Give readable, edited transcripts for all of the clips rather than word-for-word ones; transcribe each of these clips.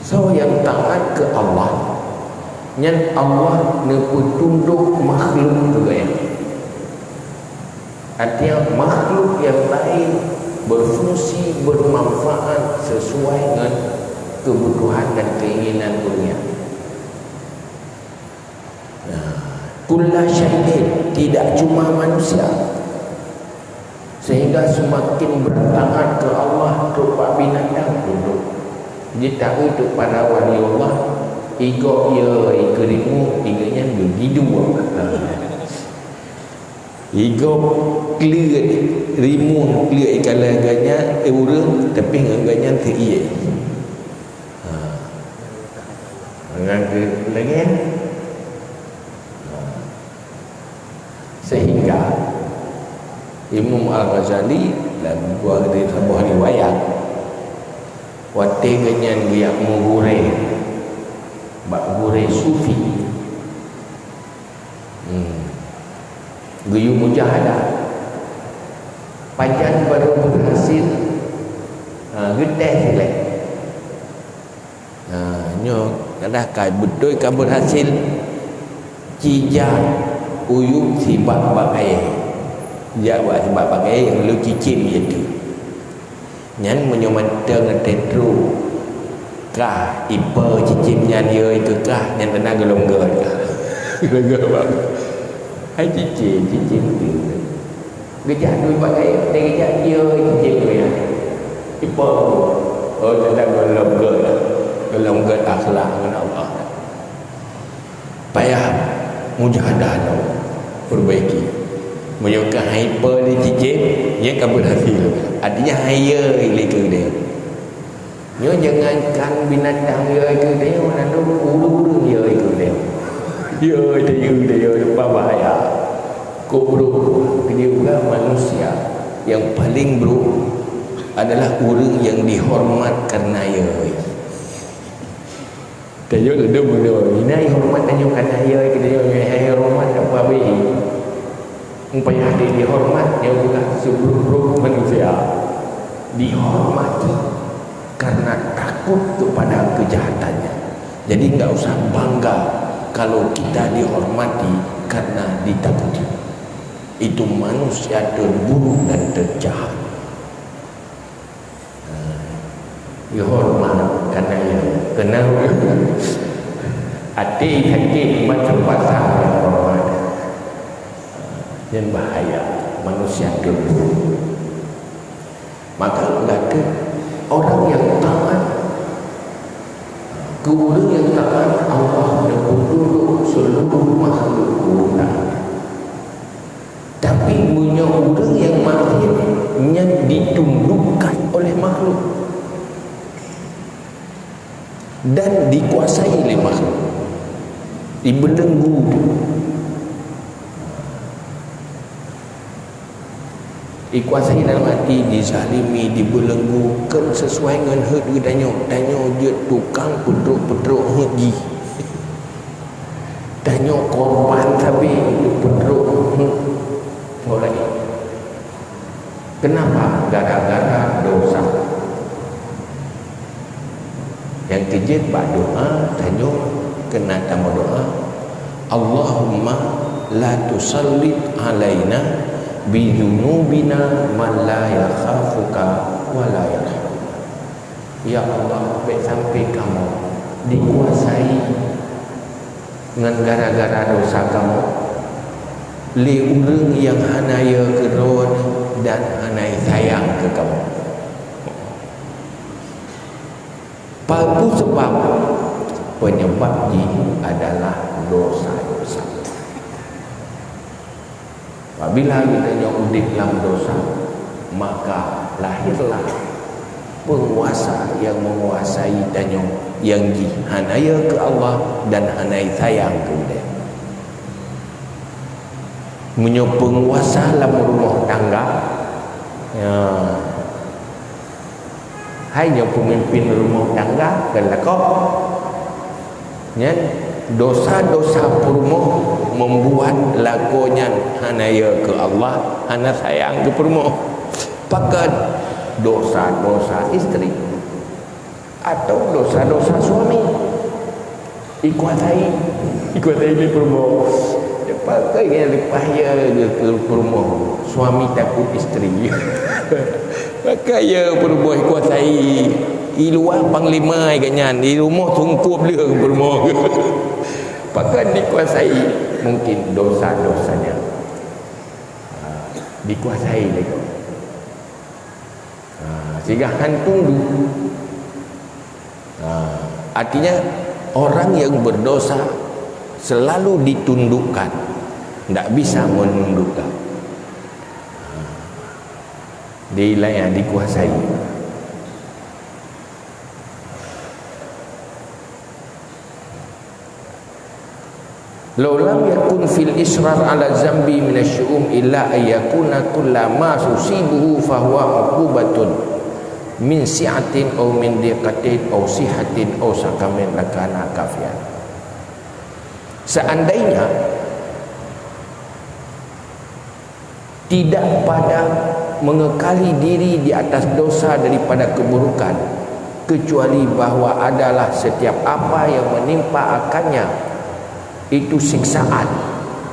So yang taat ke Allah, yang Allah neput tunduk makhluk juga ya. Artinya makhluk yang lain berfungsi, bermanfaat sesuai dengan kebutuhan dan keinginan dunia. Kulla syai'in, tidak cuma manusia. Sehingga semakin bertaat ke Allah, rupa binatang duduk. Dia tahu itu pada wali Allah, igok ya ikerimu, iganya begitu. Igok clear rimu clear ikalaganya urang tapi ngaganya teiye. Ngage lagi. Sehingga Imam Al-Ghazali dalam buah dari sebuah riwayat wate ganyan dia mengure bak gure sufi guyu mujahadah panjang baru berhasil gede sila nyo dah kai betul kan berhasil cija uyuk si bak bagai dia buat sebab pakai yang lu cicim je tu nyan menyoman dengan tetru kah ipa cicimnya dia itu kah yang tenang gelonggar gelonggar bang hai cicim dia gejak tu pakai dia gejak dia cicim tu ya ipa oh tenang gelonggar akhlak dengan Allah payah mujahadah perbaiki menyuka hyper di cicit yang akan berhasil artinya higher ilika dia nyo jangankan binatang dia ke dia orang tu ulu dia ke dia dia lupa bahaya kubru dia juga manusia yang paling buruk adalah orang yang dihormat karena dia tajuk tu ini hormat tajuk karena dia dia hormat apa baik umpaya dia dihormat dia juga seburuk manusia dihormati karena takut kepada kejahatannya. Jadi enggak usah bangga kalau kita dihormati karena ditakuti. Itu manusia terburuk dan terjahat. Dihormat karena ya kenal hati macam pasal hormat dan bahaya manusia dulu. Maka kata orang yang taat kemudian yang taat Allah dan penduduk seluruh makhluk guna. Tapi punya orang yang mahir yang ditundukkan oleh makhluk dan dikuasai oleh makhluk, dibelenggu. Dikuasai dalam hati, dizalimi, dibelenggu kan sesuai dengan hak dia danyo dia tukang pedruk haji danyo korban tapi pedruk mulai kenapa? Gara-gara dosa yang kejit bak doa danyo kena tambah doa Allahumma la tusallit alaina bidunubina man la yakhafuka wa la yarhamuna. Ya Allah, baik sampai kamu dikuasai dengan gara-gara dosa kamu li urang yang hanaya keron dan hanai sayang ke kamu. Papu sebab penyebabnya adalah dosa-dosa. Apabila kita nyodip dalam dosa, maka lahirlah penguasa yang menguasai danyo yang hanaya ke Allah dan hanai sayang ke dia. Menyo penguasa dalam rumah tangga, ya, hanya pemimpin rumah tangga kelakok, ya. Dosa-dosa purmo membuat lakonya hanaya ke Allah, hana sayang ke purmo. Pakat dosa-dosa istri atau dosa-dosa suami dikuasai di rumah. Pakai yang payah je ke rumah, suami takut isteri. Pakai ya rumah kuasai di luar panglima agaknya, di rumah tungkup dia ke rumah. Pakai dikuasai, mungkin dosa-dosanya dikuasai lagi. Sehingga hantung artinya orang yang berdosa selalu ditundukkan, tidak bisa menundukkan. Dia yang dikuasai. Law lam yakun fil israr ala zambi min asy-syu'um illa ayyakuna kullama susibuhu fahuwa uqubatun min si'atin aw min diqatin aw sihatin aw sakamin lakana kafian. Seandainya tidak pada mengekali diri di atas dosa daripada keburukan, kecuali bahawa adalah setiap apa yang menimpa akannya itu siksaan,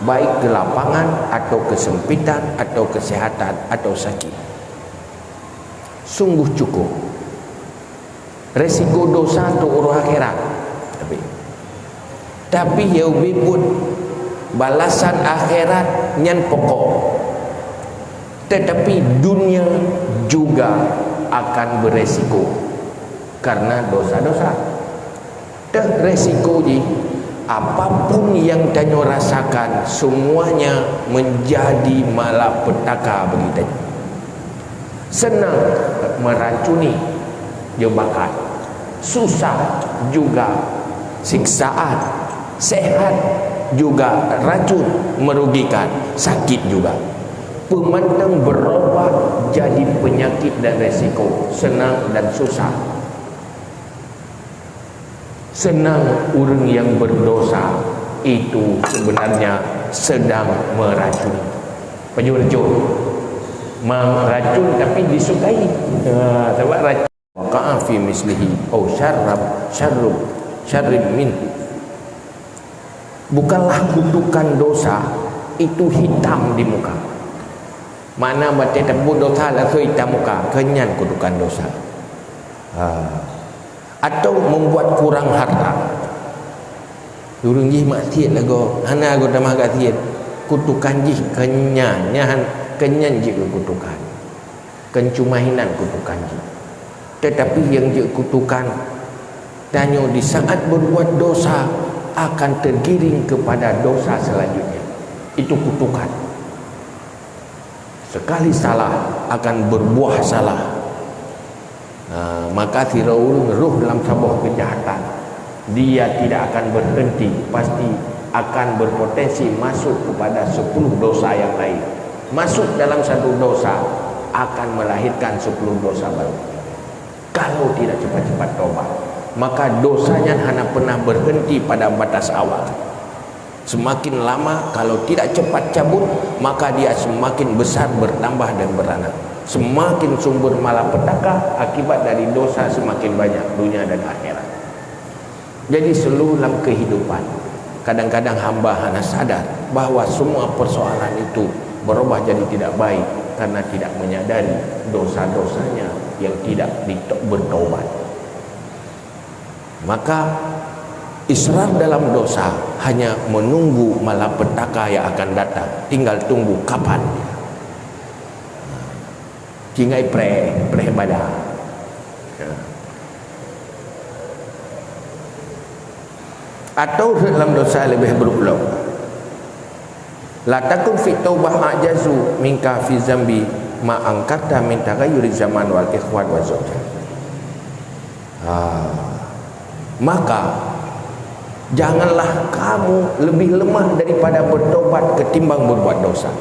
baik kelapangan atau kesempitan atau kesehatan atau sakit. Sungguh cukup resiko dosa untuk urus akhirat. Tapi yaumi pun balasan akhirat nyan pokok. Tetapi dunia juga akan beresiko karena dosa-dosa. Dah resiko je, apapun yang Tanyo rasakan semuanya menjadi malapetaka bagi Tanyo. Senang meracuni, dia bakar. Susah juga siksaan, sehat juga racun, merugikan, sakit juga. Pemandang berubah jadi penyakit dan resiko, senang dan susah. Senang orang yang berdosa itu sebenarnya sedang meracuni. Penjurjur meracun tapi disukai. Sebab racun waqa'a fi mislihi au syarrib minhu. Bukanlah kutukan dosa itu hitam di muka. Mana baca tebut dosa langsung hitam muka, kenyan kutukan dosa. Atau membuat kurang harta. Durung jih maksiat lagu, hana aku tamah maksiat. Kutukan jih kenyan, kenyan jih kutukan. Kencumahinan kutukan jih. Tetapi yang jih kutukan Tanyo di saat berbuat dosa akan tergiring kepada dosa selanjutnya. Itu kutukan. Sekali salah akan berbuah salah. Maka Firaun ruh dalam sebuah kejahatan. Dia tidak akan berhenti, pasti akan berpotensi masuk kepada 10 dosa yang lain. Masuk dalam satu dosa akan melahirkan 10 dosa baru. Kalau tidak cepat-cepat tobat, maka dosanya hanya pernah berhenti pada batas awal. Semakin lama kalau tidak cepat cabut, maka dia semakin besar, bertambah dan beranak. Semakin sumber malapetaka akibat dari dosa semakin banyak dunia dan akhirat. Jadi seluruh dalam kehidupan, kadang-kadang hamba hanya sadar bahawa semua persoalan itu berubah jadi tidak baik karena tidak menyadari dosa-dosanya yang tidak bertaubat. Maka israr dalam dosa hanya menunggu malapetaka yang akan datang, tinggal tunggu kapan. Jingai pre badan. Atau dalam dosa lebih berulang. La takun fi taubah ajazu minka fi zambi ma angkata min taghayyuri zaman wal ikhwan wa zawjah. Maka janganlah kamu lebih lemah daripada bertobat ketimbang berbuat dosa.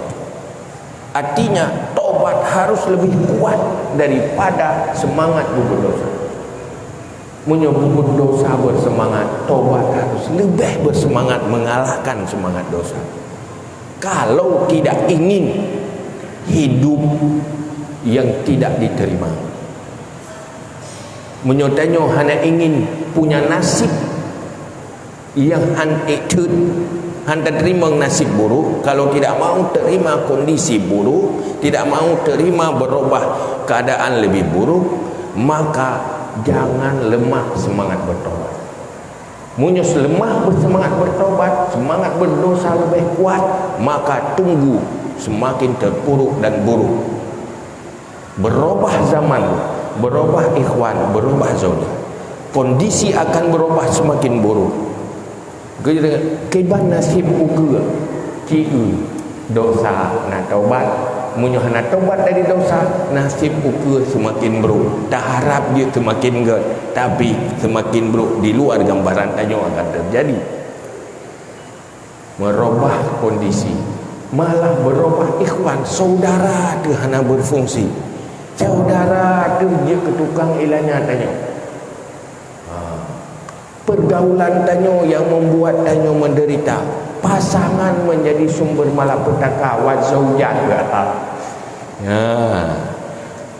Artinya tobat harus lebih kuat daripada semangat berdosa. Menyebut dosa bersemangat, tobat harus lebih bersemangat mengalahkan semangat dosa. Kalau tidak ingin hidup yang tidak diterima. Menyotanyo hana ingin punya nasib yang itu Han terima nasib buruk. Kalau tidak mau terima kondisi buruk, tidak mau terima berubah keadaan lebih buruk, maka jangan lemah semangat bertobat. Munyus lemah bersemangat bertobat, semangat berdosa lebih kuat, maka tunggu semakin terpuruk dan buruk. Berubah zaman, berubah ikhwan, berubah zona, kondisi akan berubah semakin buruk. Keban nasib uga ciu dosa nak taubat, munyo nak taubat dari dosa, nasib uga semakin buruk. Tak harap dia semakin good, tapi semakin buruk. Di luar gambaran tanyo akan terjadi. Merubah kondisi, malah berubah ikhwan, saudara tu hana berfungsi. Saudara tu dia ke tukang ilahnya tanyo. Pergaulan tanyo yang membuat tanyo menderita. Pasangan menjadi sumber malapetaka, wa zaujat.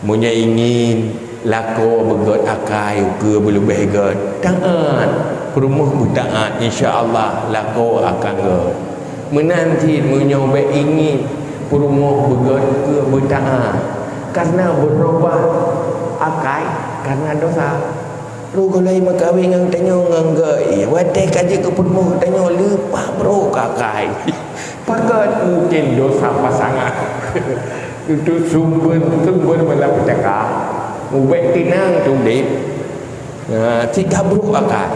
Munya ingin lako begot akai ke berlebih god. Taat, perumuh taat, insya-Allah lako akan god. Menanti munya ingin perumuh begot ke bertaat. Karena berubah akai karena dosa. Lu kalau makawin ngang tanyo ngang gai, wadai kaji ke penuh tanyo lupa bro kakai. Pakat mungkin dosa pasangan. Itu sumber malapetaka. Ubek tinang tu dip. Tiga bro akai.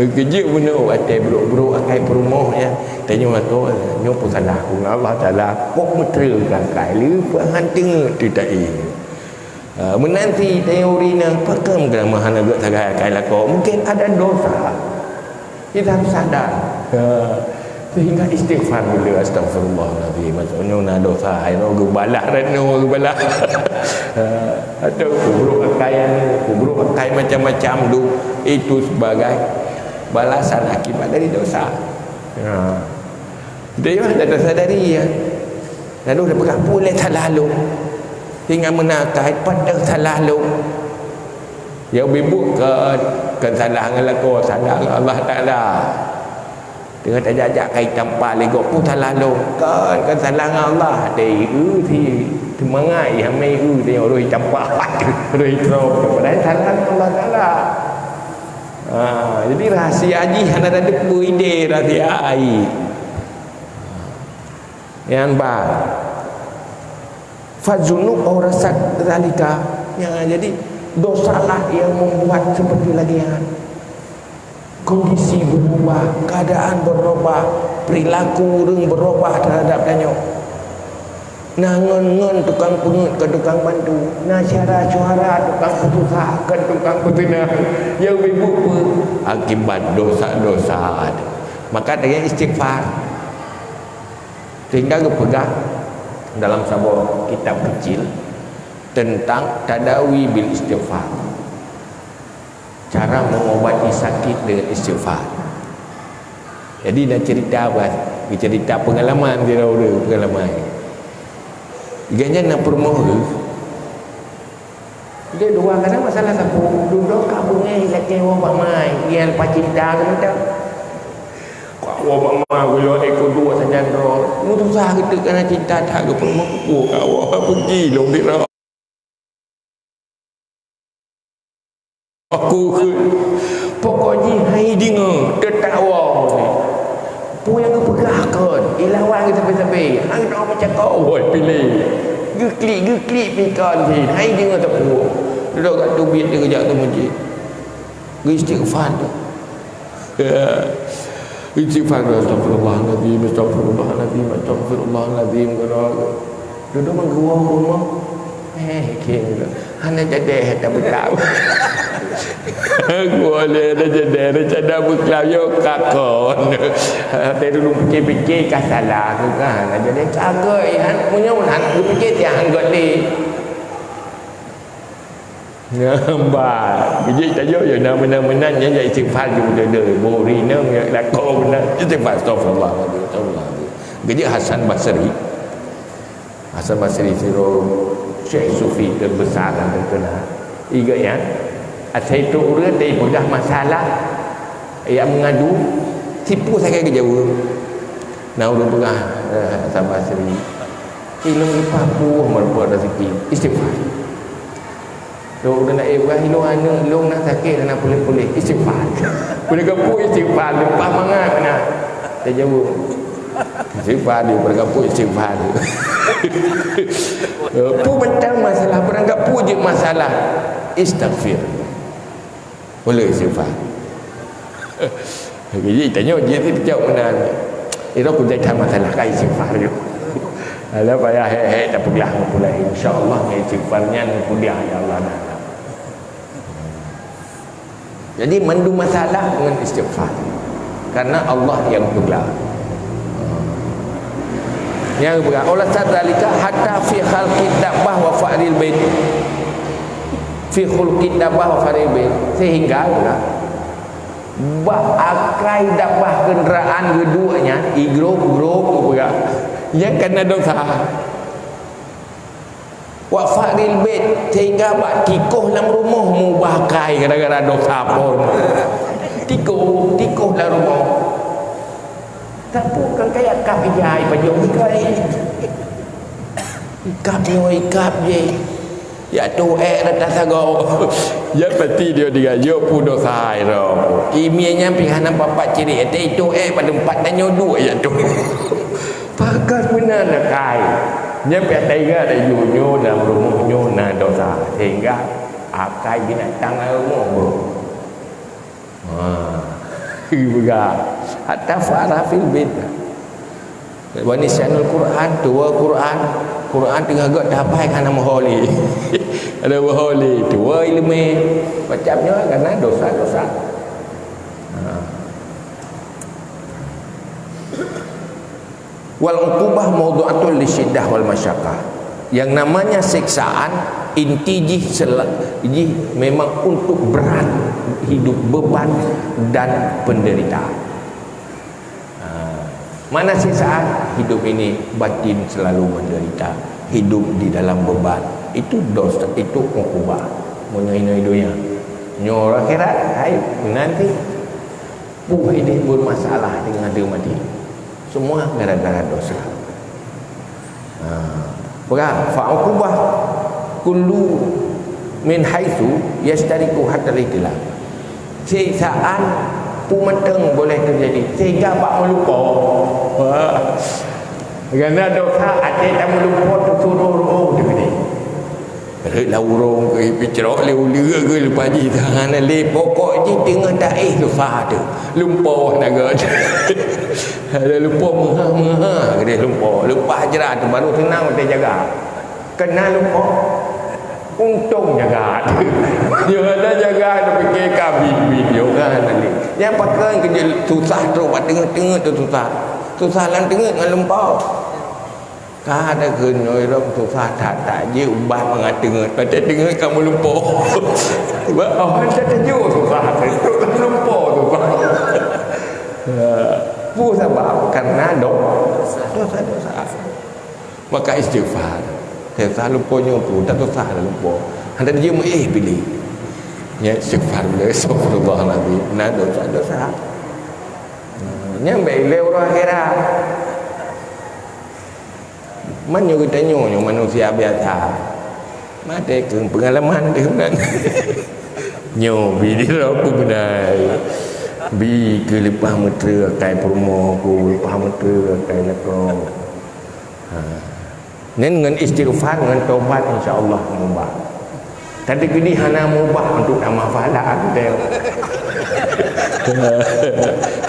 Kerja benar wadai bro akai perumoh ya. Tanyo aku nyo pun salah ku Allah Taala. Kok metre kakai lupa hanting tidak menanti teori nang pakam gramahan agak tagay kai lako mungkin ada dosa kita harus sadar sehingga istighfar dulu astagfirullahalazim maksudnya na dosa ai no gubalah reno gubalah atau kuburuk akai macam-macam du itu sebagai balasan akibat dari dosa. Dia ada sadari ya lalu dah pegang boleh tak lalu hingga menakai pada salah lu yang bibuk ke salah ngelako salah Allah Ta'ala dengan tajak kai tanpa lego pun salah lu kan salah Allah dari thì semangat yang mai dia orang tanpa roi tro pada salah Allah Ta'ala. Jadi rahsia haji hana ada ide rahsia ai yang baik fazunub aw rasak zalika yang jadi dosalah yang membuat seperti lagian kondisi berubah, keadaan berubah, perilaku orang berubah terhadap danyo. Nangon tukang pungut ke tukang bantu, nasyara syuhara tukang pesusah ke tukang petina yang ibu akibat dosa-dosa. Maka dengan istighfar sehingga kepegang dalam sebuah kitab kecil tentang tadawi bil istighfar, cara mengobati sakit dengan istighfar. Jadi nak cerita apa? Cerita pengalaman dia orang pengalaman. Iganya nak permoh dia dua kadang masalah sapu duduk kabungai laki wabak mai dia lepas cinta kan tak wabak mah gua ekor dua saja ro mu tu sah kita kena cinta tak ke permoh ku kau pergi long dia aku ke pokoknya hai dengar tertawa ni pu yang pegahkan ilawan kita sampai hang dah macam kau oi pilih geklik pikon thì hai dengar tak pu duduk kat tu biar dia kejap tu masjid istighfar tu istighfar astagfirullahalazim duduk menggua rumah kira hanya jadi tak berkau boleh dah jadi ada berkau yo kakon dia dulu fikir kan salah tu kan jadi kagak han punya han fikir dia anggot ni Nampak Bijik tak jauh Nak menang-menang Yang istighfar juga dia Bori ni Lakau benar Istighfar Astagfirullah Bijik Hasan Basri Hasan Basri Syekh Sufi terbesar dan terkenal Ingat ya. Saya tu urut dia pegang masalah yang mengadu tipu saya ke Jawa. Nah udah pegang Sabah Seri. Ilmu lepas buah merupakan rezeki istighfar. Lo udah nak ibadah lo anu lo nak sakit nak pulih-pulih istighfar. Boleh kapu istighfar lepas mangat kena. Dia Jawa. Istighfar dia bergapu istighfar dia. Pu betul masalah beranggap pu je masalah istighfar. Boleh istighfar. Jadi tanya je dia jawab benar. Itu aku jadi masalah kai istighfar dia. Ada payah tak pergilah pula insya-Allah istighfarnya kuliah ya Allah dah. Jadi mandu masalah dengan istighfar. Karena Allah yang bergelar. Yang bergelar Allah tadzalika hatta fi khalqid dabbah wa fa'ril bait. Fi khulqid dabbah wa fa'ril bait. Sehingga akai dabbah kenderaan keduanya igro-gro bergerak. Yang kena dosa. Wa fa'ril bait sehingga bak tikoh dalam rumah mu bakai gara-gara dosa pun. Tikoh dalam rumah. Tak bukan kayak kap jai pajong kai. Ikap je. Ya tu dah sagau. Ya pasti dia yo pu dosa ro. Kimianya pihana bapak ciri itu pada empat dan nyodu ya tu. Pakat benar nak kai. Nya petaiga ada yunyo dalam rumahnya na dosa sehingga akai binatang rumah. Juga hatta farafil bait wa nisyanul Quran dua Quran tengah gak dapai kana maholi ada maholi dua ilmu macamnya karena dosa-dosa. Wal uqubah mawdu'atul lisyiddah wal masyaqqah. Yang namanya siksaan inti memang untuk berat hidup, beban dan penderitaan. Mana siksaan? Hidup ini batin selalu menderita, hidup di dalam beban. Itu dosa, itu uqubah. Menyoina dunia. Nyor akhirat, hai nanti buah ini bermasalah dengan dia mati. Semua gara-gara dosa. Fa'uqubah kullu min haitsu yastariku hatta al-ikhtilaf. Siksaan pumeteng boleh terjadi sehingga bak melupa. Kerana dosa ada tak melupa tersuruh dia. Lah urung ke picerok leu ke lepas ji tangan le pokok ji tengah daih dosa tu. Lupa naga. Ada lupa mengha dia lupa ajaran tu baru senang kita jaga. Kena lupa untung jaga. Dia ada jaga dia fikir kabin video kan ni. Yang pakai kerja susah tu buat tengah-tengah tu susah. Susah lan tengah dengan lempau. Ka ada kenoi rom susah tak je ubah mengatengah. Pada tengah kamu lupa. Sebab orang tak tahu susah tu lupa tu. Pu sebab karena dosa. Maka istighfar. Saya lupa nyupu tak dosa lupa. Hendak dia pilih. Ya istighfar boleh astagfirullahalazim. Nah dosa. Nya baik leu akhirat. Man kita nyonya manusia biasa. Mate ke pengalaman dia kan. Nyo bidi aku benar. Bi ke lepas mentera kai promo ku lepas mentera kai lekong. Dengan istighfar dengan taubat insya-Allah mubah. Tadi gini hana mubah untuk amal pahala dia.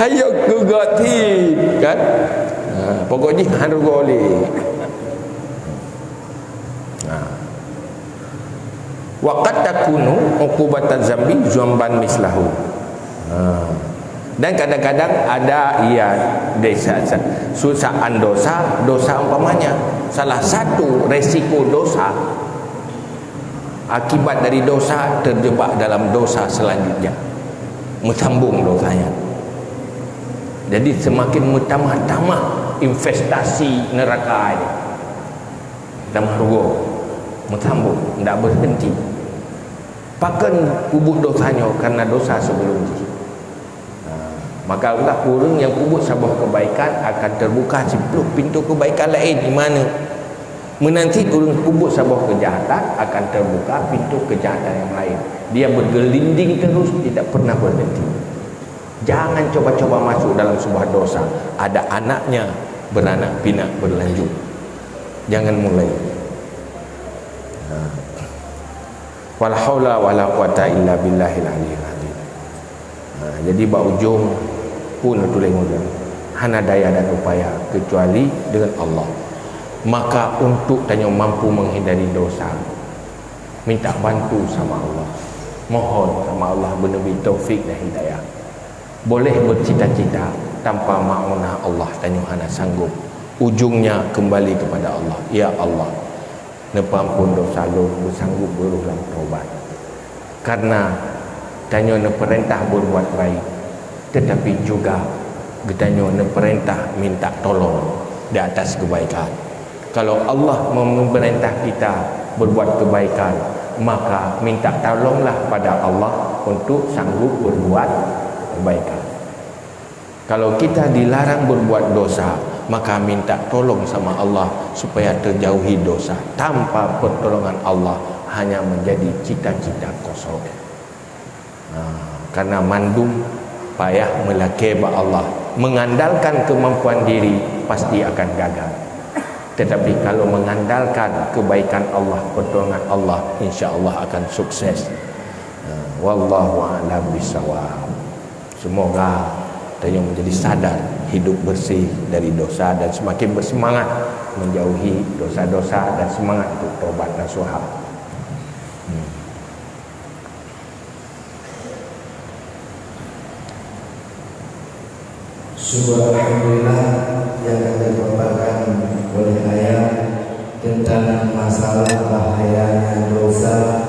Hayo gugati kan. Pokoknya harus boleh. Waqad takunu uqubatan zambi zamban mislahu. Dan kadang-kadang ada susaan dosa umpamanya salah satu resiko dosa akibat dari dosa terjebak dalam dosa selanjutnya, menyambung dosanya. Jadi semakin bertambah investasi neraka ini tambah rugo, menyambung, tidak berhenti. pakan kubut dosanya karena dosa sebelum ni. Maka Allah orang yang kubut sebuah kebaikan akan terbuka 10 pintu kebaikan lain. Di mana menanti orang kubut sebuah kejahatan akan terbuka pintu kejahatan yang lain. Dia bergelinding terus, tidak pernah berhenti. Jangan coba-coba masuk dalam sebuah dosa ada anaknya beranak pinak berlanjut. Jangan mulai. Wala haula wala quwata illa billahil aliyyil azim. Jadi ujung pun tulis mudah. Hana daya dan upaya kecuali dengan Allah. Maka untuk tanya mampu menghindari dosa, minta bantu sama Allah. Mohon sama Allah beri taufik dan hidayah. Boleh bercita-cita tanpa ma'unah Allah tanya hana sanggup. Ujungnya kembali kepada Allah. Ya Allah, nepampun dosa lu, bersanggup berulang taubat. Karena tanya ne perintah berbuat baik, tetapi juga tanya ne perintah minta tolong di atas kebaikan. Kalau Allah memerintah kita berbuat kebaikan, maka minta tolonglah pada Allah untuk sanggup berbuat kebaikan. Kalau kita dilarang berbuat dosa, maka minta tolong sama Allah supaya terjauhi dosa. Tanpa pertolongan Allah hanya menjadi cita-cita kosong. Karena mandum payah melakeba Allah, mengandalkan kemampuan diri pasti akan gagal. Tetapi kalau mengandalkan kebaikan Allah, pertolongan Allah, insya-Allah akan sukses. Wallahu a'lam bishawab. Semoga kita menjadi sadar, hidup bersih dari dosa dan semakin bersemangat menjauhi dosa-dosa dan semangat untuk taubat nasuha. Subhanallah yang akan dipaparkan oleh ayat tentang masalah bahayanya dosa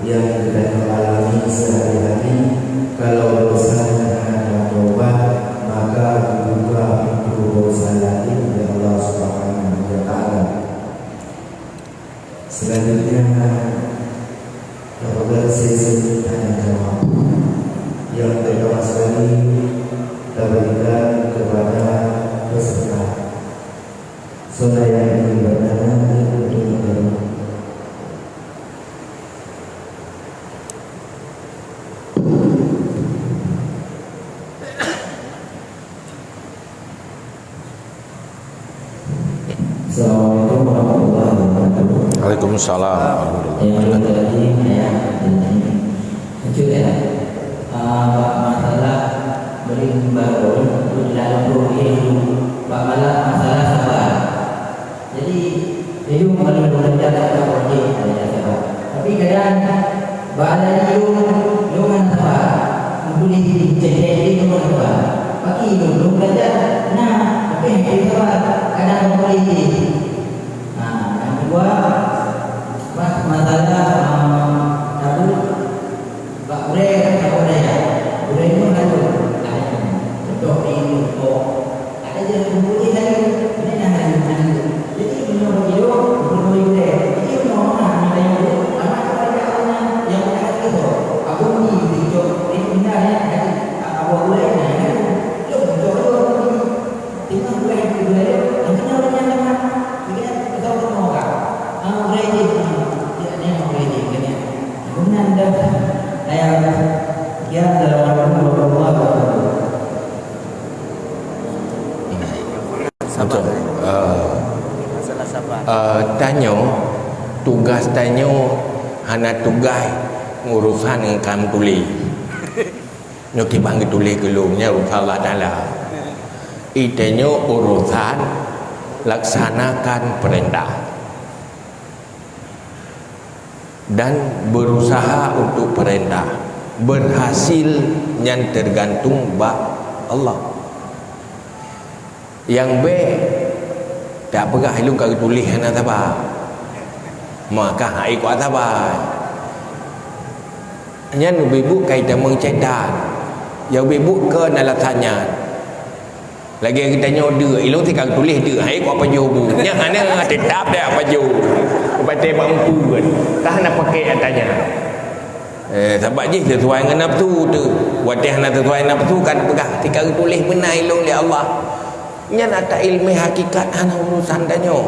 yang kita alami sehari-hari. Kalau dosanya ada taubat, maka dibuka pintu dosa lagi oleh Allah Subhanahu wa taala. Selanjutnya pada sesi tanya jawab yang pertama sekali diberikan kepada peserta. Saudara yang bertanya untuk menjawab. Assalamualaikum warahmatullahi wabarakatuh. Waalaikumsalam warahmatullahi Yang tadi saya lanjut ya. Masalah berimbau untuk dalam itu masalah sabar. Jadi itu paling berbeda dengan wajib sabar. Tapi kadang bahasa itu dengan sabar. Untuk dicek itu sabar. Pagi itu belum belajar. Nah, tapi yang sabar kadang boleh. Yang kedua masalah tabu bak ure tabu daya ure itu kan untuk ini ada je bunyi lagi ini yang jadi menurut dia bunyi ure jadi mau nak yang itu anak kerjanya yang ada itu aku ni video ini ada apa ure ni tu tinggal ure ure nanti orangnya nak dia tahu mau tak ure ni dia ure ni kan kemudian ada ayat yang dalam Allah tanya tugas tanya hana tugas urusan yang kamu tulis nak bang tulis kelumnya urusan Allah Taala itanya urusan laksanakan perintah dan berusaha untuk perintah berhasil yang tergantung bak Allah. Yang B tak pegah ilmu kau tulis hana sabar maka hai kuat sabar nyan bibu kaitan mengcetak yang bibu ke alasannya lagi kita nyoda ilmu ti kau tulis dia hai kuat apa jobu nya hana tetap dah apa jobu baca mampu kan tak nak pakai atanya Sebab je sesuai dengan nafsu tu. Watih nak sesuai nafsu kan pegah. Tika tulis benar ilmu oleh Allah. Nya nak tak ilmu hakikat hana urusan danyo.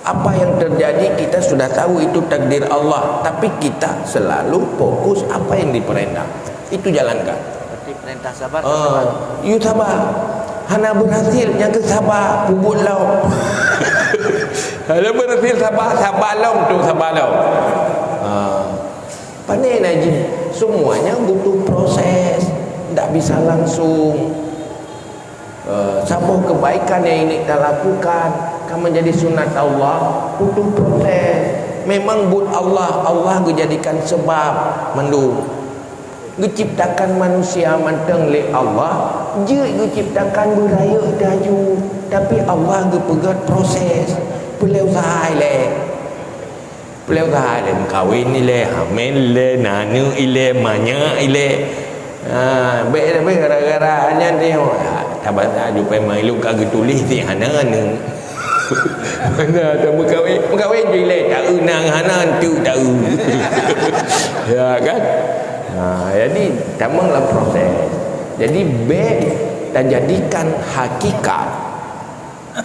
Apa yang terjadi kita sudah tahu itu takdir Allah, tapi kita selalu fokus apa yang diperintah. Itu jalankan. Seperti perintah sabar, sabar. You sabar. Hana berhasil yang sabar pubut lauk. Hana berhasil sabar lauk tu sabar lauk. Pandai Najib, semuanya butuh proses, tidak bisa langsung. Sebuah kebaikan yang ini kita lakukan akan menjadi sunat Allah, butuh proses. Memang buat Allah dijadikan sebab mandu. Diciptakan manusia manteng oleh Allah, je diciptakan beraya daju, tapi Allah pegat proses. Beliau sahai Beliau kata kahwin ni le, hamil le, nanu ile, manya ile. Baik tapi gara-gara hanya dia. Tabat jumpa mai lu kagak tulis ti hana nu. Mana tak berkahwin je le, tak unang hana tu tak. Ya kan? Jadi tamanglah proses. Jadi baik dan jadikan hakikat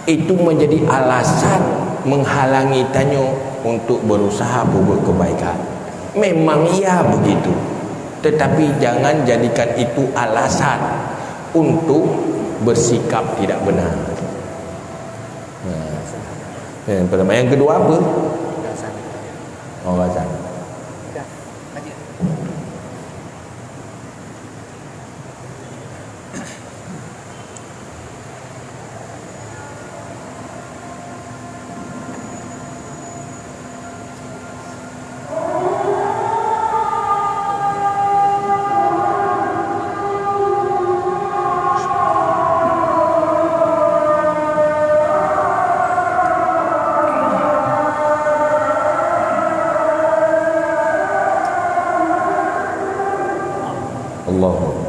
itu menjadi alasan menghalangi tanyo untuk berusaha berbuat kebaikan. Memang iya begitu, tetapi jangan jadikan itu alasan untuk bersikap tidak benar. Yang kedua apa? Oh, azan. Allahu Akbar.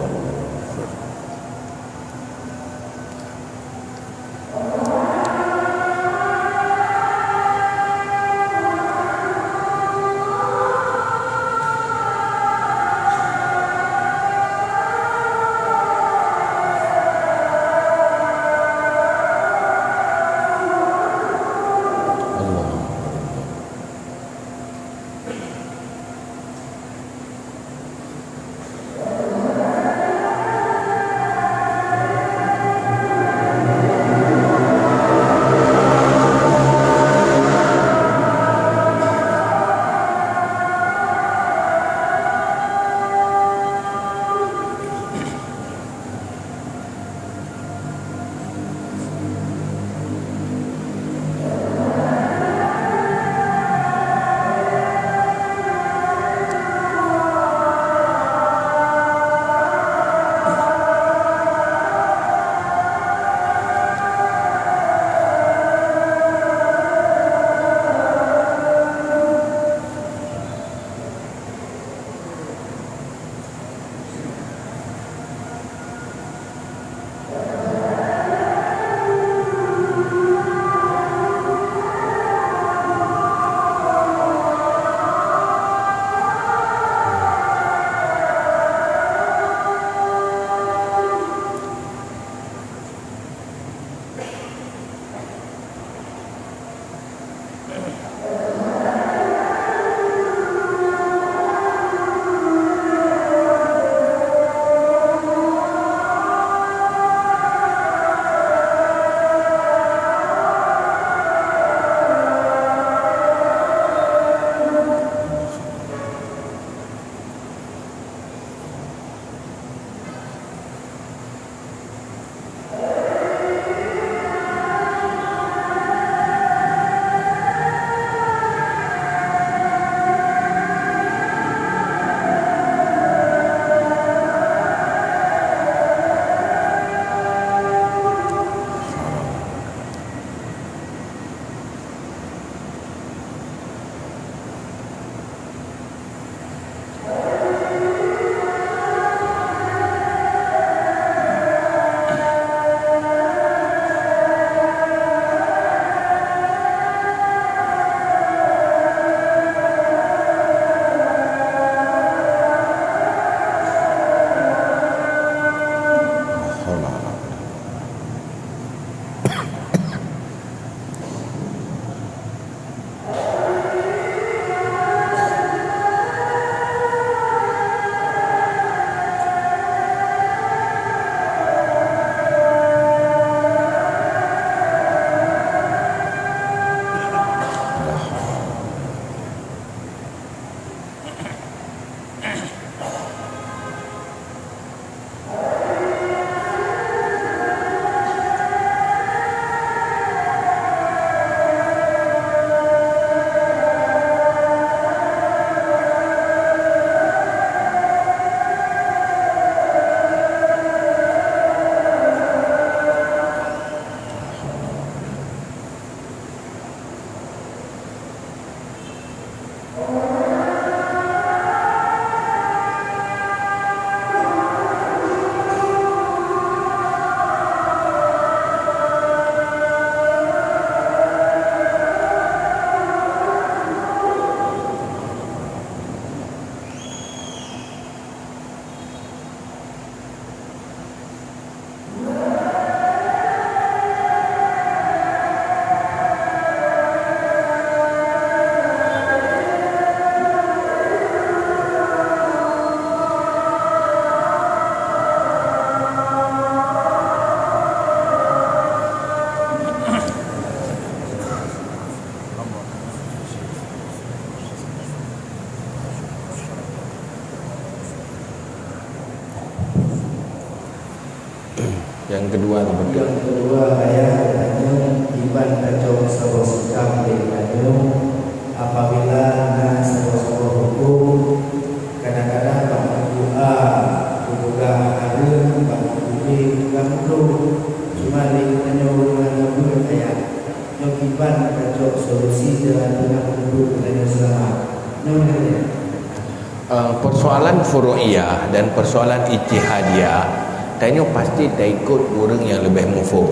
Yang kedua tu betul. Yang kedua ayat katanya iban kacau sebuah sikap katanya apabila nak sebuah hukum kadang-kadang bang doa juga ada bang budi kamu cuma ni katanya orang yang ayat yang iban kacau solusi dengan dengan hidup dan selamat. Namanya persoalan furu'iyah dan persoalan ijtihadiyah tanya pasti tak ikut orang yang lebih mufhum.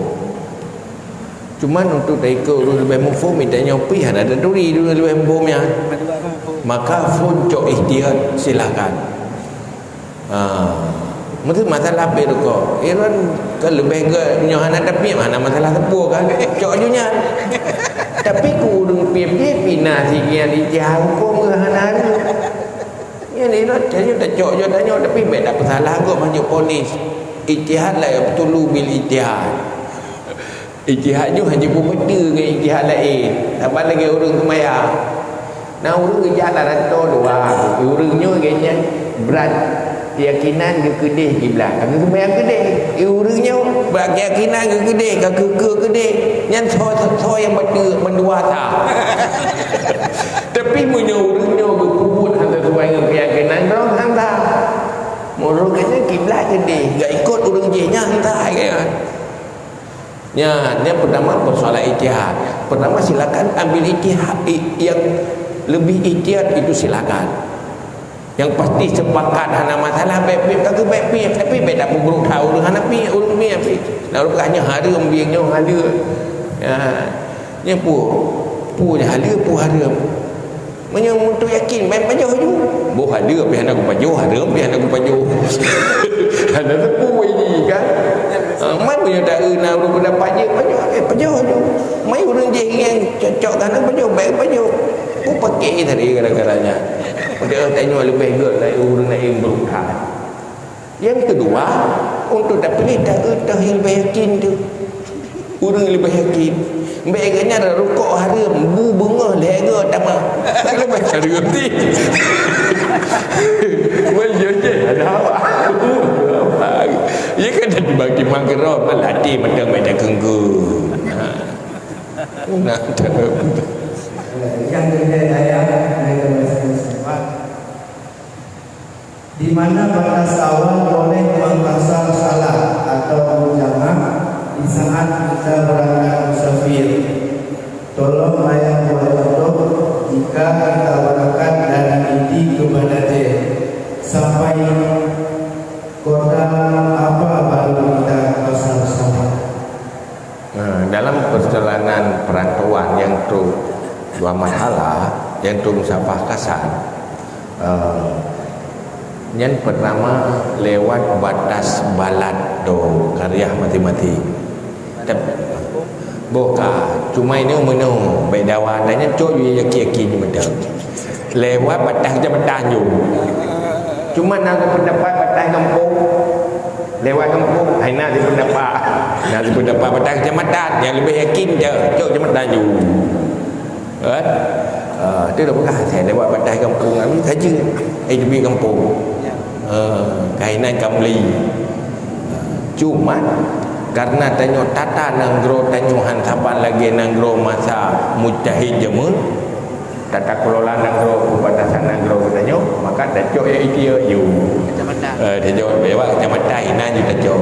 Cuman untuk tak ikut orang lebih mufhum tanya pi ada duri dulu lebih mufhumnya. Maka puncak ijtihad silakan. Mesti masalah apa tu kau? Iran kan lebih ke nyohan ada pi mana masalah tepuk kan. Cok junya. Tapi ku urang pi pina sikian ijtihad hukum ke hana tu. Ya ni nak tanya tak cok je tanya tapi baik tak salah kau banyak polis. Ijtihad lah yang betul bil ijtihad. Ijtihad je hanya berbeza dengan ijtihad lain. Apa lagi orang kemayang. Nah orang kerja lah rata dua. Orangnya kayaknya berat keyakinan ke kedih kiblat. Aku kemayang kedih. Orangnya berat keyakinan ke kedih, ke kedih. Yang so yang berdua tak. Tapi punya orangnya berkubut antara sesuai dengan keyakinan orang hantar. Orang kata kiblat kedih, enggak ikut orang jehnya hantar kan. Ya, ni pertama persoalan ijtihad. Pertama silakan ambil ijtihad yang lebih ijtihad itu silakan. Yang pasti sepakat hana masalah baik-baik tak baik-baik tapi baik tak buruk tahu orang hana pi orang pi api. Lalu bukannya haram biangnya ada. Ya. Ni pu ada pu haram. Menyo untuk yakin baik pajuh ju. Boh ada pi hana ku pajuh haram pi hana ku pajuh. Hana tu ini kan. Mai punya tak na urang pendapat je pajuh ju. Mai orang je yang cocok kan pajuh baik pajuh. Pu pakai tadi kadang-kadangnya. Dia tanya lebih good lah orang lain berusaha. Yang kedua untuk tak pilih tak yang lebih yakin tu. Orang lebih yakin. Baiknya ada rukuk haram, bu bunga lega tamah. Tak lebih haram ni. Menjadi ada apa? Ia kan dah dibagi mangkero melatih macam kenggu. Nah, yang kedua ayat di mana batas awal boleh mengkasar salah atau menjamak di saat kita berangkat musafir. Tolong ayat buat contoh jika kita berangkat dari Inti ke Bandar sampai kota apa baru kita kasar salah. Dalam perjalanan perantauan yang tu dua masalah yang tu musafah kasar. Yang pertama lewat batas balat do karya mati-mati. Boka cuma ini menu baik dawan dan cok je yakin betul. Lewat batas jabatan ju. Cuma nak pendapat batas kampung. Lewat kampung haina di pendapat. Nak di pendapat batas kecamatan yang lebih yakin je cok jabatan ju. Kan? Dia dah bukan saya lewat batas kampung kami saja. Lebih kampung. Kainan kamli. Cuma karena tanyo tata nanggro tanyo hantapan lagi nanggro masa mujtahid jemun tata kelola nanggro perbatasan nanggro tanyo maka tajo ya itu you kecamatan tajo lewat kecamatan ina ju tajo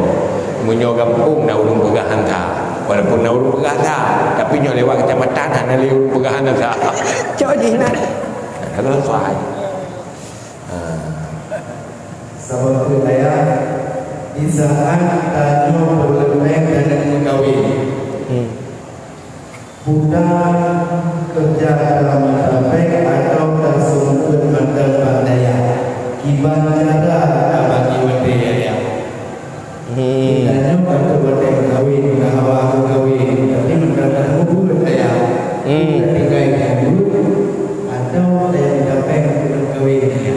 munyo kampung na ulung pegahan ta walaupun na ulung pegahan ta tapi nyo lewat kecamatan hana le ulung pegahan ta jo ji na kalau soal Sahabat saya di saat tanyo berlebih dan mengkawin budak kerja dalam trafik atau tersungkur mantel bandaya kiban cara bagi wede ya tanyo pada wede mengkawin hawa mengkawin tapi mendapat hubungan saya tinggal yang atau yang trafik mengkawin ya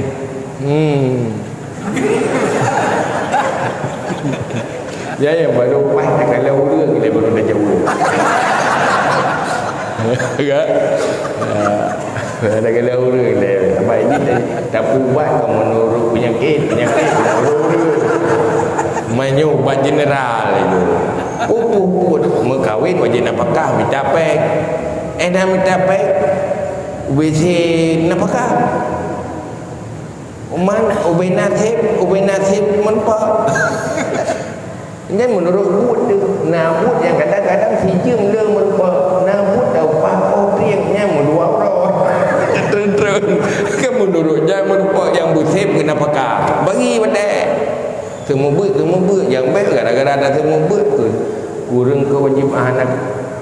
ya yang baru pas tak kalau dia kita baru dah jauh. Enggak. Ada kalau dia apa ini tak ubat kau menurut penyakit dah urut. Mainnya ubat general itu. je napakah minta pek. Dah minta pek WC napakah. Mana ubay nasib menpa. Ini menurut Bud tu, Bud yang kadang-kadang hijau dia menpa. Bud dah papa priangnya mendua orang. Terus kan menurutnya menpa yang busib kenapakah. Bagi pada semua ber yang baik kadang-kadang ada semua ber ke kurang kewajiban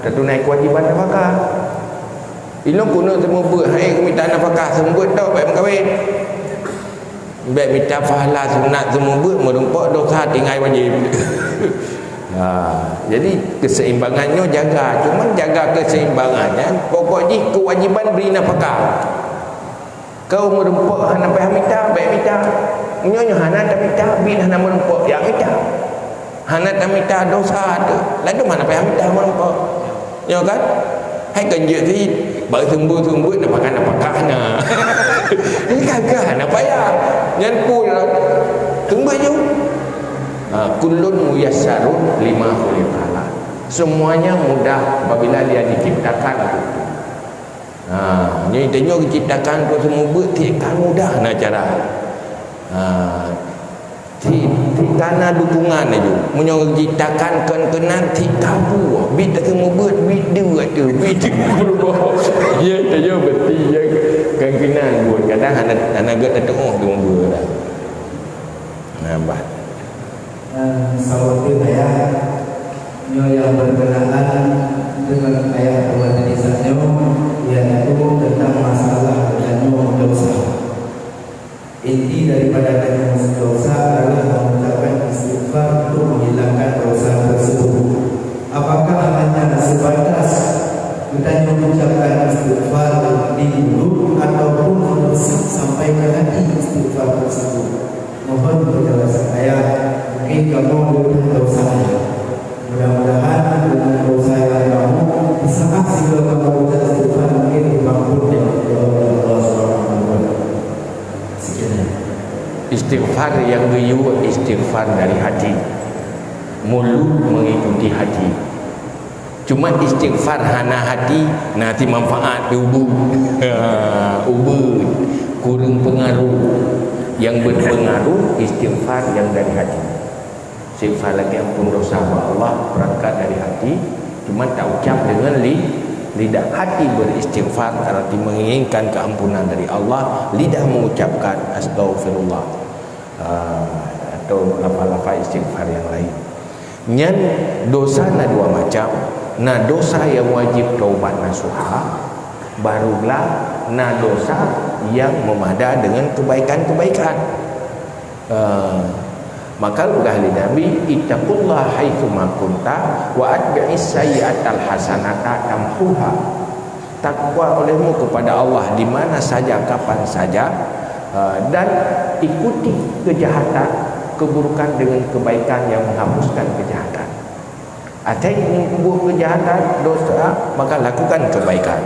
tertunai kewajiban nafkah. Ilmu kuno semua ber hai minta nafkah semua ber dah baik kahwin. Baik minta pahala sunat semua ber merumpak dosa tinggal wajib. Jadi keseimbangannya jaga, cuma jaga keseimbangannya pokoknya kewajiban beri nafkah. Kau merumpak hana payah minta baik minta. Nyonya hana tak minta bin hana merumpak yang minta. Hana tak minta dosa tu. Lalu mana payah minta merumpak. Ya kan? Hai kerja tu baru sembuh nak makan apakahnya. Ini kagak hana payah. Jangan pula tunggu je. Kullun muyassarun lima khuliqala. Semuanya mudah apabila dia diciptakan. Ni tanya diciptakan tu semua tak mudah nak cara. Karena dukungan aja. Menyong diciptakan kenan ti tabu. Bit tak semua bit dua tu. Ya tanya betul ya kan kenan buat kadang anak gak tengok tu ber dah. Nambah. Sawati ayat yang berkenaan dengan ayat awal tadi saja, yaitu tentang masalah penyanyum dosa. Inti daripada penyanyum dosa adalah mengucapkan istighfar untuk menghilangkan dosa tersebut. Apakah hanya sebatas kita mengucapkan istighfar di mulut ataupun meresap sampai ke hati istighfar tersebut? Mohon penjelasan ayat. Mungkin kamu berbuat dosa. Mudah-mudahan dengan dosa yang kamu bisa hasil kamu berbuat istighfar mungkin dimampuni oleh Allah SWT. Sekian. Istighfar yang riuh istighfar dari hati. Mulut mengikuti hati. Cuma istighfar hana hati nanti manfaat ubud. Ubud kurang pengaruh. Yang berpengaruh istighfar yang dari hati. Istighfar lagi ampun dosa Allah berangkat dari hati, cuma tak ucap dengan lidah. Hati beristighfar arti menginginkan keampunan dari Allah, lidah mengucapkan astagfirullah atau lafaz-lafaz istighfar yang lain. Nyan dosa na dua macam. Na dosa yang wajib taubat nasuha, barulah na dosa yang memada dengan kebaikan-kebaikan. Maka ahli Nabi ittaqullah haitsu ma kunta wa atbi'is sayyi'atal hasanata tamhuha. Takwa olehmu kepada Allah di mana saja kapan saja, dan ikuti kejahatan keburukan dengan kebaikan yang menghapuskan kejahatan. Artinya buat kejahatan dosa maka lakukan kebaikan.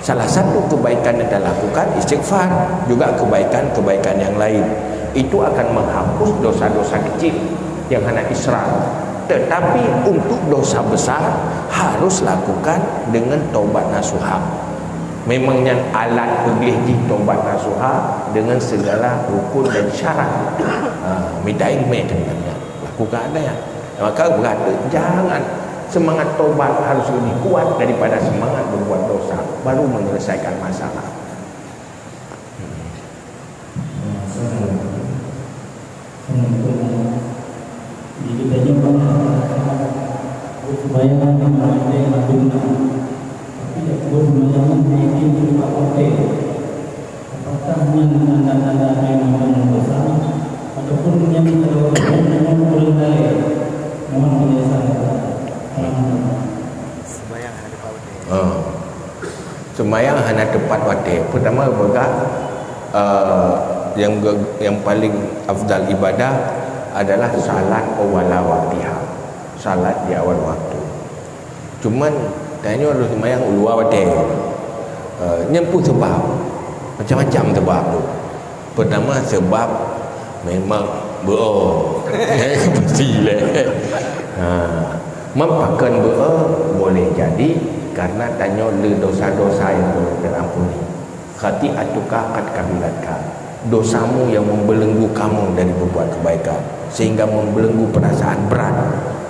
Salah satu kebaikan yang kita lakukan istighfar, juga kebaikan-kebaikan yang lain. Itu akan menghapus dosa-dosa kecil yang hanya israr. Tetapi untuk dosa besar harus lakukan dengan taubat nasuha. Memangnya alat boleh di taubat nasuha dengan segala rukun dan syarat. Minta ilmu dengannya. Lakukan ada ya. Maka berkata jangan semangat taubat harus lebih kuat daripada semangat berbuat dosa baru menyelesaikan masalah. Kita jumpa kebayaan yang ada yang guna, tapi tidak bermasalah mungkin juga pakai. Apakah anda yang memang dosa ataupun yang terlalu yang berlari mohon penjelasan. Sembahyang hanya tepat waktu. Pertama berkat yang paling afdal ibadah adalah salat awala waktiha. Salat di awal waktu. Cuman tanya harus sembahyang luar waktu. Nyempuh sebab macam-macam sebab tu. Pertama sebab memang betul. Pastilah. Mempakan doa boleh jadi karena tanya le dosa-dosa yang boleh terampuni. Khati'atuka qad kabilatka, dosamu yang membelenggu kamu dari berbuat kebaikan sehingga membelenggu perasaan berat,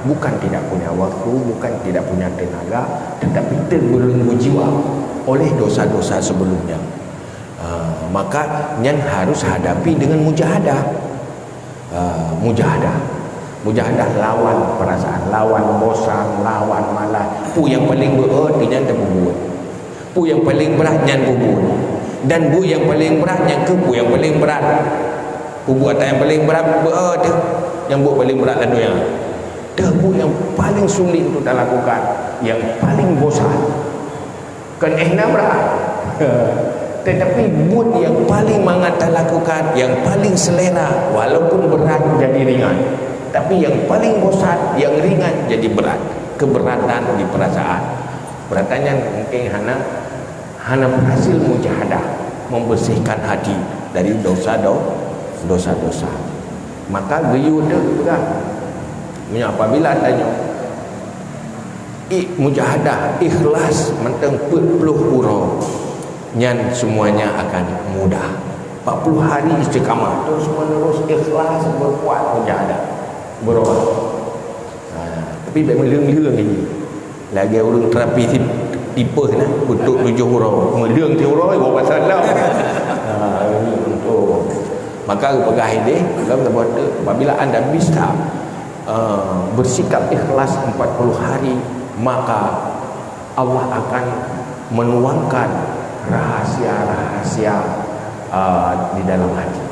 bukan tidak punya waktu, bukan tidak punya tenaga, tetapi terbelenggu jiwa oleh dosa-dosa sebelumnya. Maka yang harus hadapi dengan mujahadah. Mujahadah lawan perasaan, lawan bosan, lawan malas. Pu yang paling berat yang terbubut, pu yang paling berat yang bubut, dan bu yang paling berat yang ke pu yang paling berat. Perbuatan yang paling berat berat yang bu paling berat dan yang bu yang paling sulit untuk dilakukan, yang paling bosan. Kan ehna berat. Tetapi buat yang paling mangat lakukan, yang paling selera, walaupun berat jadi ringan, tapi yang paling bosan, yang ringan jadi berat. Keberatan di perasaan. Beratannya mungkin hana berhasil mujahadah, membersihkan hati dari dosa-dosa. Maka geyu dek kan. Apabila tanya mujahadah ikhlas menteng 40 huruf, nyan semuanya akan mudah. 40 hari istiqamah terus menerus ikhlas berbuat mujahadah berubah. Tapi memang lương ini lagi orang terapi tipe nah untuk 7 huruf melương theo huruf buat pasal lah. Untuk maka pegang ini dalam buat apabila anda bisa bersikap ikhlas 40 hari, maka Allah akan menuangkan rahasia-rahasia di dalam hati.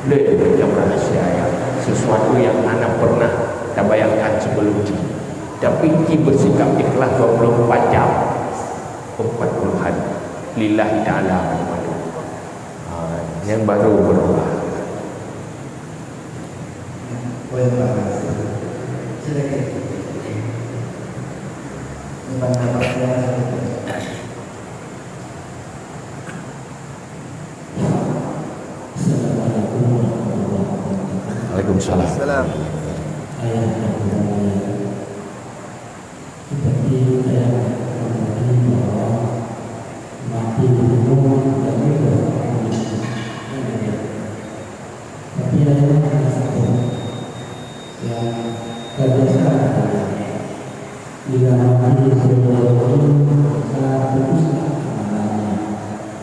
Macam rahasia yang sesuatu yang anak pernah tak bayangkan sebelum ini. Tapi kita bersikap ikhlas 24 jam 40 hari lillahi ta'ala, yang baru berubah. Boleh Pak, silakan. Waalaikumsalam. Salam. Seperti saya mengatakan bahwa mati dihukum dan tapi ada satu yang kebiasaan bila mati sebelum saat putus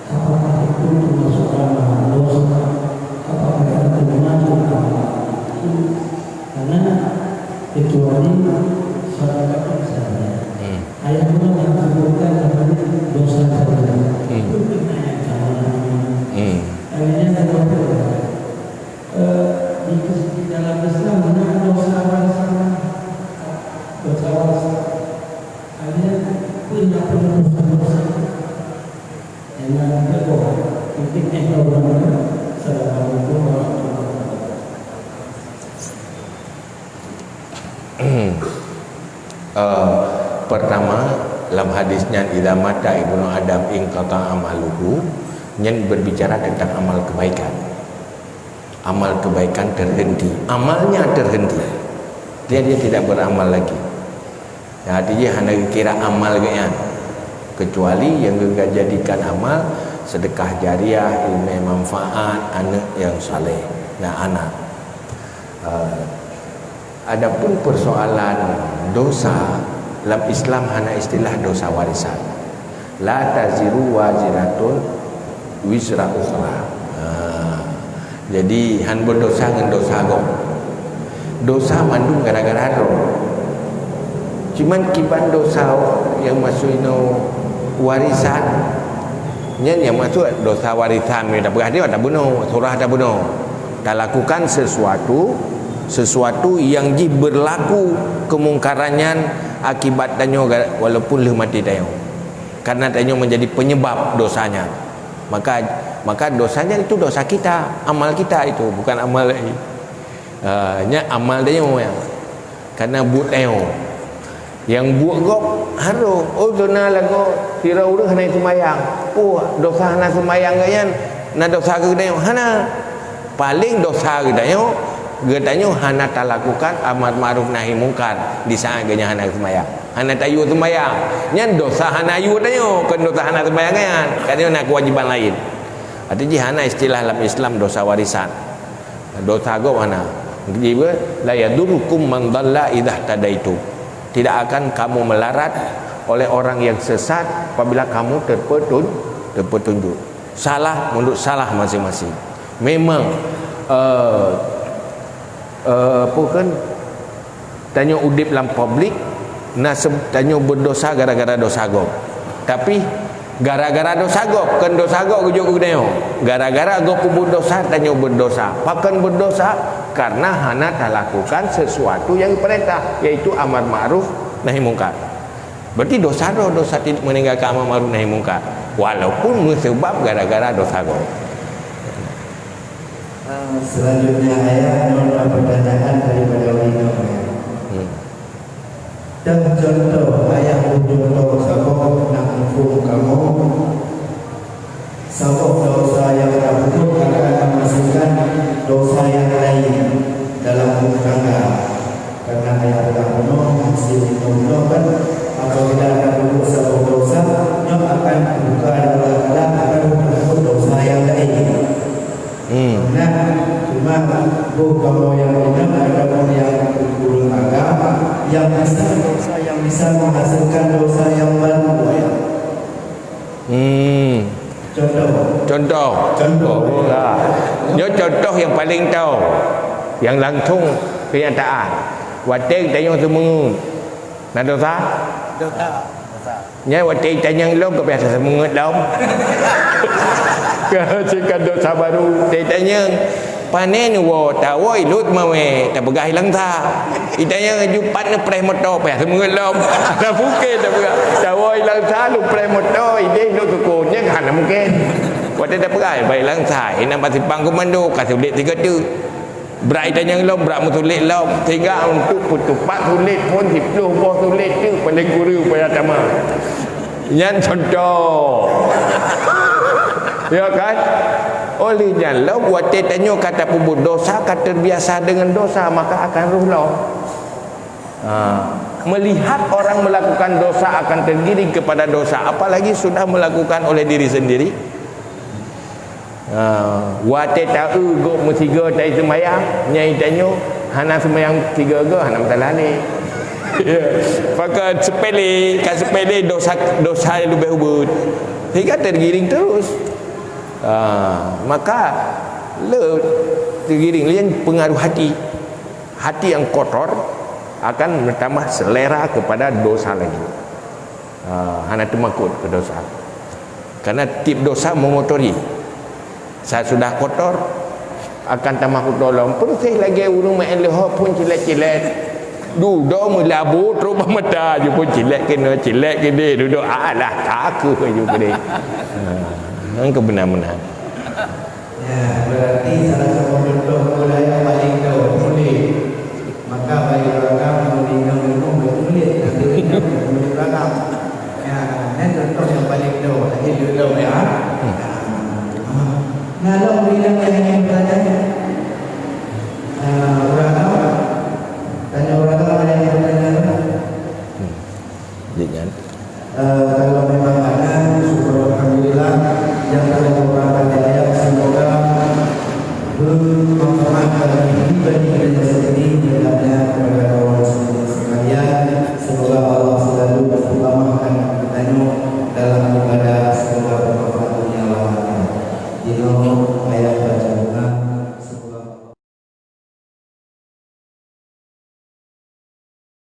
apakah itu termasuk amalan dosa, apakah itu termasuk amalan, karena kecuali sahabat misalnya ayat Allah yang disebutkan namanya dosa saja itu kena yang sama akhirnya di dalam Islam mana dosa warisan akhirnya punya dosa yang kedua intinya Allah. Assalamualaikum warahmatullahi wabarakatuh. Pertama dalam hadisnya idza mata ibnu adam in qata amaluhu, yang berbicara tentang amal kebaikan. Amal kebaikan terhenti, amalnya terhenti, dia tidak beramal lagi. Artinya hanya kira amal gaya, kecuali yang juga jadikan amal sedekah jariah, ilmu manfaat, anak yang saleh. Nah anak. Adapun persoalan dosa dalam Islam hanya istilah dosa warisan. La taziru waziratun wizra ukhra. Jadi han berdosa dengan dosa gong. Dosa mandung gara-gara ro. Cuman kiban dosa yang masuk ino warisan, yang masuk dosa warisan ni dah berhadi dah bunuh, surah dah bunuh. Tak lakukan sesuatu yang berlaku kemungkarannya akibat danyo walaupun le mati danyo, karena danyo menjadi penyebab dosanya, maka dosanya itu dosa kita, amal kita itu bukan amal lagi. Amal danyo yang karena buat danyo yang buat gok haru zona lagu tirau dah hana semayang dosa hana semayang gayan na dosa ke danyo hana paling dosa ke danyo Getanya hana tak lakukan amar ma'ruf nahi mungkar di saat ganya hana sembahyang. Hana tayu sembahyang. Nyan dosa hana ayu tanya, kan dosa hana sembahyang kan. Katanya nak kewajiban lain. Artinya hana istilah dalam Islam dosa warisan. Dosa go mana? Jadi la yadurukum man dhalla idza tadaitu. Tidak akan kamu melarat oleh orang yang sesat apabila kamu terpetunjuk. Salah menurut salah masing-masing. Memang apa kan tanya udip dalam publik tanya berdosa gara-gara dosa gop, tapi gara-gara dosa gop kan dosa gop kujuk kudayo gara-gara gop berdosa tanya berdosa pakan berdosa karena hana tak lakukan sesuatu yang perintah, yaitu amar ma'ruf nahi mungkar. Berarti dosa tidak meninggalkan amar ma'ruf nahi mungkar walaupun sebab gara-gara dosa gop. Selanjutnya ayat nona pertanyaan daripada Wina. Dan contoh ayat contoh sabok nak mufum kamu sabok dosa yang terbentuk akan memasukkan dosa yang lain dalam rumah tangga, karena ayat pertama masih kan apabila ada sabok dosa yang akan buka dalam akan membentuk dosa yang lain. Nah, cuma kamu yang benar ada yang berguru agama yang bisa dosa yang bisa menghasilkan dosa yang baru. Contoh. Contoh yang paling tahu, yang langsung kenyataan. Wating tanya semua, nak dosa? Dosa. Nya wating tanya lom ke biasa semua lom. Jika dosa baru dia tanya panen wo tawoi lut mawe tak pegah hilang ta itanya jupat ne preh motor pa semua lom ada mungkin tak pegah tawoi hilang ta lu preh motor ide lu tukun nya kan mungkin wate tak pegah baik hilang ta ina pasti pang komando kasih ulit 3 tu berai tanya lom berak mutulit lom sehingga untuk putupat tulit pun 10 buah tulit tu paling guru payah tama nyan contoh. Ya kan? Oleh jalla buat tanya kata pembuat dosa, kata biasa dengan dosa, maka akan ruhlah. Melihat orang melakukan dosa akan tergiring kepada dosa, apalagi sudah melakukan oleh diri sendiri. Wate tahu go musiga tai sembahyang, nyai tanya hana sembahyang 3 go hana masalah ni. Pakai sepele, dosa yang lebih ubud. Hingga tergiring terus. Maka tergiring lain pengaruh hati yang kotor akan bertambah selera kepada dosa lagi. Hana temakut ke dosa, karena tip dosa mengotori. Saya sudah kotor akan tambah kotor persis lagi urung maelho pun cilet-cilet duduk melabu terus mata je pun cilet kena duduk alah takut je kena. Yang kebenar-benar. Ya, berarti salah satu